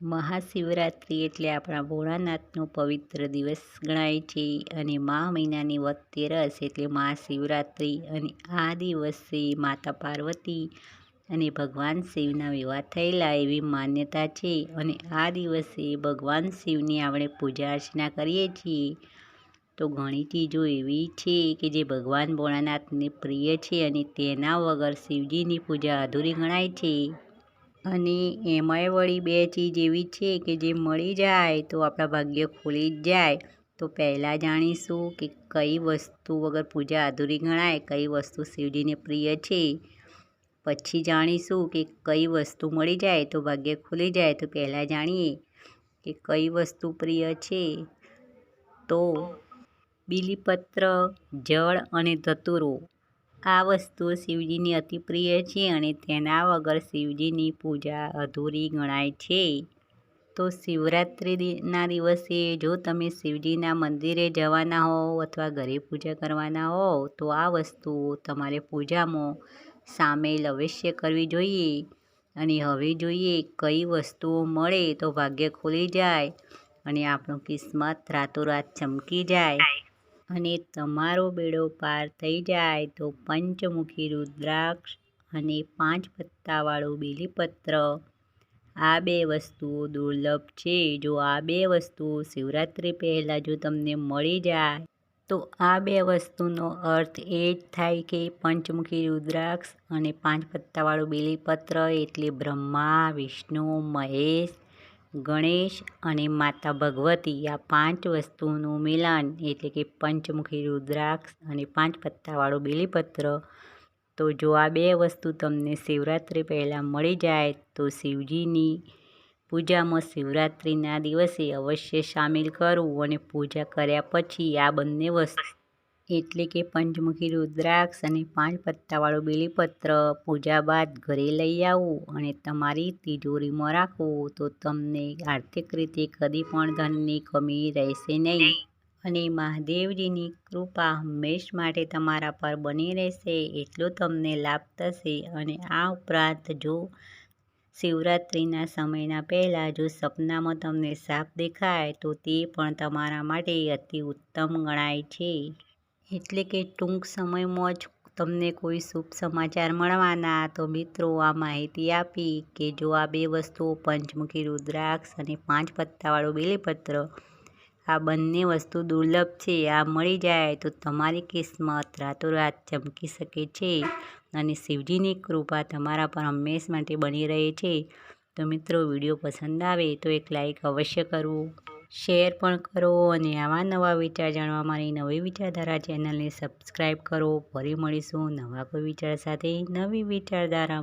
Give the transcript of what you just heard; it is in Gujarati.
મહાશિવરાત્રિ એટલે આપણા ભોળાનાથનો પવિત્ર દિવસ ગણાય છે અને મહિનાની વદ તેરસ એટલે મહાશિવરાત્રિ. અને આ દિવસે માતા પાર્વતી અને ભગવાન શિવના વિવાહ થયેલા એવી માન્યતા છે. અને આ દિવસે ભગવાન શિવની આપણે પૂજા અર્ચના કરીએ છીએ. તો ઘણી ચીજો એવી છે કે જે ભગવાન ભોળાનાથને પ્રિય છે અને તેના વગર શિવજીની પૂજા અધૂરી ગણાય છે. અને એમાંય વળી બે ચીજ એવી છે કે જે મળી જાય તો આપણા ભાગ્ય ખુલી જ જાય. તો પહેલાં જાણીશું કે કઈ વસ્તુ વગર પૂજા અધૂરી ગણાય, કઈ વસ્તુ શિવજીને પ્રિય છે. પછી જાણીશું કે કઈ વસ્તુ મળી જાય તો ભાગ્ય ખુલી જાય. તો પહેલાં જાણીએ કે કઈ વસ્તુ પ્રિય છે. તો બીલીપત્ર, જળ અને ધતૂરો આ વસ્તુઓ શિવજીની અતિ પ્રિય છે અને તેના વગર શિવજીની પૂજા અધૂરી ગણાય છે. તો શિવરાત્રિના દિવસે જો તમે શિવજીના મંદિરે જવાના હોવ અથવા ઘરે પૂજા કરવાના હોવ તો આ વસ્તુઓ તમારે પૂજામાં સામેલ અવશ્ય કરવી જોઈએ. અને હવે જોઈએ કઈ વસ્તુઓ મળે તો ભાગ્ય ખુલી જાય અને આપણું કિસ્મત રાતોરાત ચમકી જાય અને તમારો બેડો પાર થઈ જાય. તો પંચમુખી રુદ્રાક્ષ અને 5 પત્તાવાળું બીલીપત્ર આ બે વસ્તુઓ દુર્લભ છે. જો આ બે વસ્તુઓ શિવરાત્રિ પહેલાં જો તમને મળી જાય તો આ બે વસ્તુનો અર્થ એ જ થાય કે પંચમુખી રુદ્રાક્ષ અને 5 પત્તાવાળું બીલીપત્ર એટલે બ્રહ્મા, વિષ્ણુ, મહેશ, ગણેશ અને માતા ભગવતી આ 5 વસ્તુઓનું મિલન એટલે કે પંચમુખી રુદ્રાક્ષ અને 5 પત્તાવાળું બીલીપત્ર. તો જો આ બે વસ્તુ તમને શિવરાત્રિ પહેલાં મળી જાય તો શિવજીની પૂજામાં શિવરાત્રિના દિવસે અવશ્ય સામેલ કરવું. અને પૂજા કર્યા પછી આ બંને વસ્તુ એટલે કે પંચમુખી રુદ્રાક્ષ અને 5 પત્તાવાળું બીલીપત્ર પૂજા બાદ ઘરે લઈ આવવું અને તમારી તિજોરીમાં રાખવું. તો તમને આર્થિક રીતે કદી પણ ધનની કમી રહેશે નહીં અને મહાદેવજીની કૃપા હંમેશ માટે તમારા પર બની રહેશે એટલો તમને લાભ થશે. અને આ ઉપરાંત જો શિવરાત્રિના સમયના પહેલાં જો સપનામાં તમને સાપ દેખાય તો તે પણ તમારા માટે અતિ ઉત્તમ ગણાય છે. એટલે કે ટૂંક સમયમાં જ તમને કોઈ શુભ સમાચાર મળવાના. તો મિત્રો આ માહિતી આપી કે જો આ બે વસ્તુઓ પંચમુખી રુદ્રાક્ષ અને 5 પત્તાવાળું બીલીપત્ર આ બંને વસ્તુ દુર્લભ છે. આ મળી જાય તો તમારી કિસ્મત રાતોરાત ચમકી શકે છે અને શિવજીની કૃપા તમારા પર હંમેશ માટે બની રહે છે. તો મિત્રો વિડીયો પસંદ આવે તો એક લાઈક અવશ્ય કરવું, શેર પણ કરો અને આવા નવા વિચાર જાણવા મારી નવી વિચારધારા ચેનલને સબસ્ક્રાઈબ કરો. ફરી મળીશું નવા કોઈ વિચાર સાથે નવી વિચારધારા.